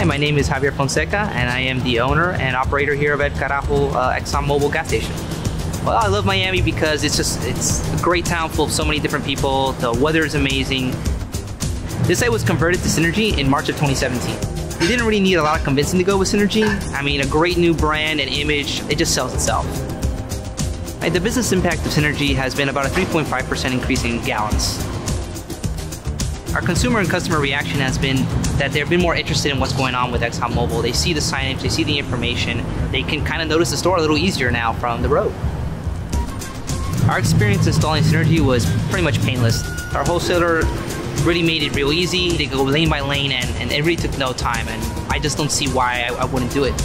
Hi, my name is Javier Fonseca, and I am the owner and operator here at Exxon Mobil gas station. Well, I love Miami because it's a great town full of so many different people. The weather is amazing. This site was converted to Synergy in March of 2017. We didn't really need a lot of convincing to go with Synergy. I mean, a great new brand and image, it just sells itself. The business impact of Synergy has been about a 3.5% increase in gallons. Our consumer and customer reaction has been that they've been more interested in what's going on with Exxon Mobil. They see the signage, they see the information, they can kind of notice the store a little easier now from the road. Our experience installing Synergy was pretty much painless. Our wholesaler really made it real easy. They go lane by lane and it really took no time, and I just don't see why I wouldn't do it.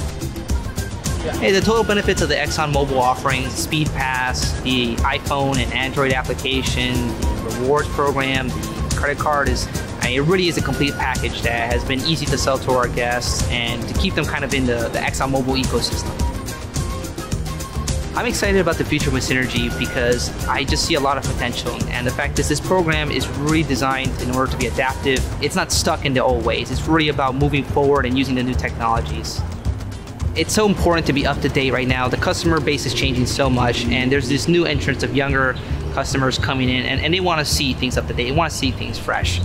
Hey, the total benefits of the Exxon Mobil offerings, Speed Pass, the iPhone and Android application, the rewards program, the credit card it really is a complete package that has been easy to sell to our guests and to keep them kind of in the Exxon Mobil ecosystem. I'm excited about the future with Synergy because I just see a lot of potential, and the fact is this program is really designed in order to be adaptive. It's not stuck in the old ways. It's really about moving forward and using the new technologies. It's so important to be up to date right now. The customer base is changing so much, and there's this new entrance of younger customers coming in, and they want to see things up to date. They want to see things fresh.